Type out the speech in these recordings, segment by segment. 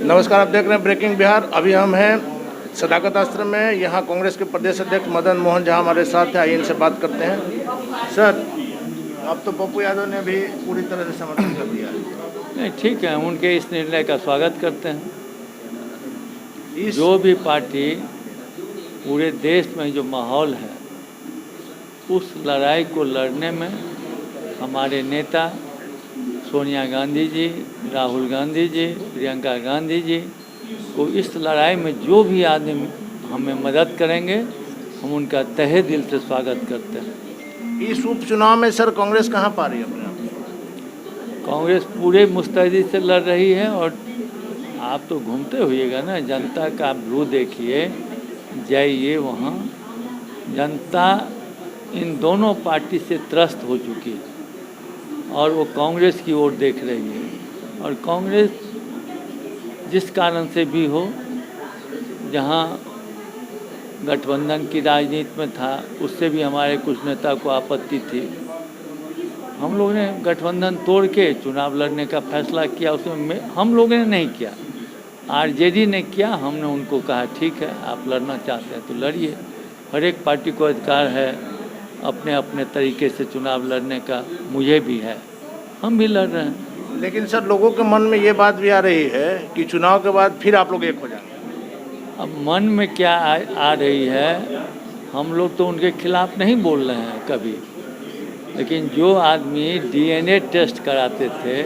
नमस्कार, आप देख रहे हैं ब्रेकिंग बिहार। अभी हम हैं सदाकत आश्रम में। यहाँ कांग्रेस के प्रदेश अध्यक्ष मदन मोहन झा हमारे साथ हैं। आइए इनसे बात करते हैं। सर, अब तो पप्पू यादव ने भी पूरी तरह से समर्थन कर दिया है। नहीं, ठीक है, उनके इस निर्णय का स्वागत करते हैं। जो भी पार्टी पूरे देश में जो माहौल है उस लड़ाई को लड़ने में हमारे नेता सोनिया गांधी जी, राहुल गांधी जी, प्रियंका गांधी जी को इस लड़ाई में जो भी आदमी हमें मदद करेंगे हम उनका तहे दिल से स्वागत करते हैं। इस उपचुनाव में सर कांग्रेस कहाँ पा रही है अपने आप? कांग्रेस पूरे मुस्तैदी से लड़ रही है और आप तो घूमते होइएगा ना, जनता का व्यू देखिए, जाइए वहाँ। जनता इन दोनों पार्टी से त्रस्त हो चुकी है और वो कांग्रेस की ओर देख रही है। और कांग्रेस जिस कारण से भी हो, जहाँ गठबंधन की राजनीति में था उससे भी हमारे कुछ नेता को आपत्ति थी। हम लोगों ने गठबंधन तोड़ के चुनाव लड़ने का फैसला किया। उसमें हम लोगों ने नहीं किया, आरजेडी ने किया। हमने उनको कहा ठीक है, आप लड़ना चाहते हैं तो लड़िए। हर एक पार्टी को अधिकार है अपने अपने तरीके से चुनाव लड़ने का, मुझे भी है, हम भी लड़ रहे हैं। लेकिन सर, लोगों के मन में ये बात भी आ रही है कि चुनाव के बाद फिर आप लोग एक हो जाएंगे। अब मन में क्या आ रही है, हम लोग तो उनके खिलाफ नहीं बोल रहे हैं कभी, लेकिन जो आदमी डीएनए टेस्ट कराते थे,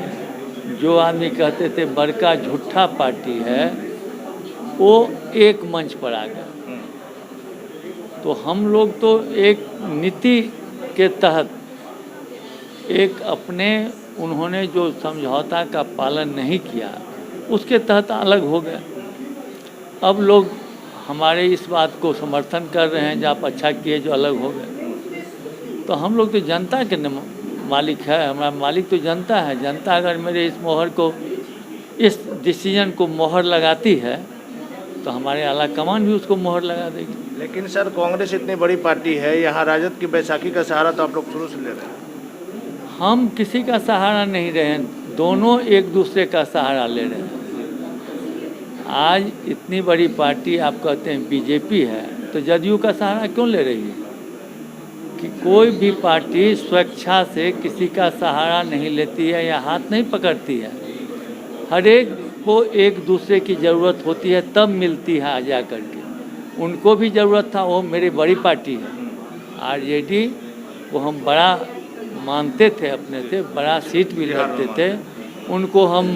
जो आदमी कहते थे बड़का झूठा पार्टी है, वो एक मंच पर आ गया। तो हम लोग तो एक नीति के तहत, एक अपने उन्होंने जो समझौता का पालन नहीं किया उसके तहत अलग हो गए। अब लोग हमारे इस बात को समर्थन कर रहे हैं जो आप अच्छा किए जो अलग हो गए। तो हम लोग तो जनता के मालिक है, हमारा मालिक तो जनता है। जनता अगर मेरे इस मोहर को, इस डिसीजन को मोहर लगाती है तो हमारे आला कमान भी उसको मोहर लगा देगी। लेकिन सर, कांग्रेस इतनी बड़ी पार्टी है, यहाँ राजद की बैसाखी का सहारा तो आप लोग शुरू से ले रहे हैं। हम किसी का सहारा नहीं रहे हैं, दोनों एक दूसरे का सहारा ले रहे हैं। आज इतनी बड़ी पार्टी आप कहते हैं बीजेपी है, तो जदयू का सहारा क्यों ले रही है? कि कोई भी पार्टी स्वेच्छा से किसी का सहारा नहीं लेती है या हाथ नहीं पकड़ती है। हर एक को एक दूसरे की ज़रूरत होती है, तब मिलती है आ जा करके। उनको भी ज़रूरत था, वो मेरी बड़ी पार्टी है आरजेडी, वो हम बड़ा मानते थे अपने से, बड़ा सीट भी रखते थे। उनको हम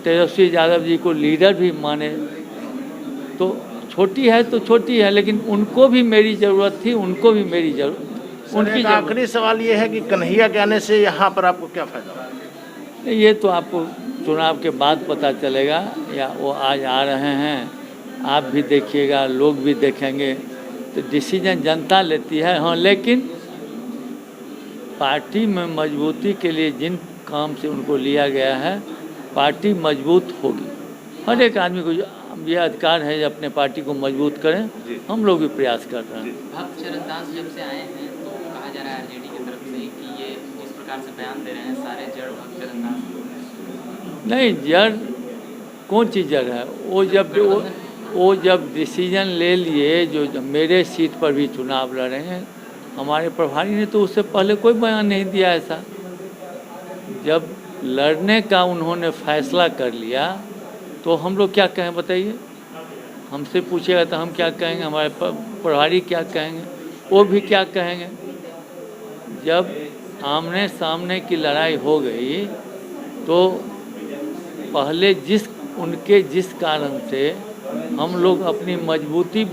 तेजस्वी यादव जी को लीडर भी माने। तो छोटी है तो छोटी है, लेकिन उनको भी मेरी ज़रूरत थी, उनको भी मेरी ज़रूरत। उनकी आखिरी सवाल ये है कि कन्हैया के आने से यहाँ पर आपको क्या फ़ायदा? ये तो आपको चुनाव के बाद पता चलेगा, या वो आज आ रहे हैं, आप भी देखिएगा, लोग भी देखेंगे। तो डिसीजन जनता लेती है। हाँ, लेकिन पार्टी में मजबूती के लिए जिन काम से उनको लिया गया है, पार्टी मजबूत होगी। हर एक आदमी को ये अधिकार है अपने पार्टी को मजबूत करें। हम लोग भी प्रयास कर रहे हैं। भक्त चरण दास जब से आए हैं तो कहा जा रहा है आरजेडी की तरफ से कि ये इस प्रकार से बयान दे रहे हैं सारे जड़ भक्त चरण दास। नहीं, जड़ कौन चीज़ जड़ है? वो जब डिसीजन ले लिए, जो मेरे सीट पर भी चुनाव लड़ रहे हैं, हमारे प्रभारी ने तो उससे पहले कोई बयान नहीं दिया ऐसा। जब लड़ने का उन्होंने फैसला कर लिया तो हम लोग क्या कहें बताइए? हमसे पूछेगा तो हम क्या कहेंगे, हमारे प्रभारी क्या कहेंगे, वो भी क्या कहेंगे? जब आमने सामने की लड़ाई हो गई तो पहले जिस कारण से हम लोग अपनी मजबूती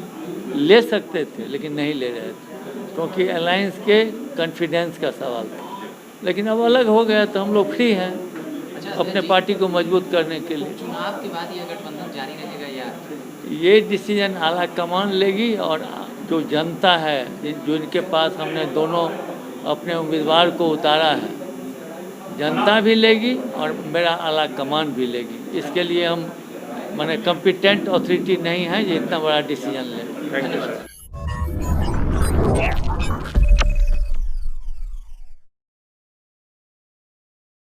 ले सकते थे लेकिन नहीं ले रहे थे, क्योंकि अलायंस के कॉन्फिडेंस का सवाल था। लेकिन अब अलग हो गया तो हम लोग फ्री हैं अपने पार्टी को मजबूत करने के लिए। चुनाव के बाद यह गठबंधन जारी रहेगा या? ये डिसीजन आला कमान लेगी, और जो जनता है, जो इनके पास हमने दोनों अपने उम्मीदवार को उतारा है, जनता भी लेगी और मेरा आला कमान भी लेगी। इसके लिए हम माने कॉम्पिटेंट अथॉरिटी नहीं है ये इतना बड़ा डिसीजन ले। Thank you sir.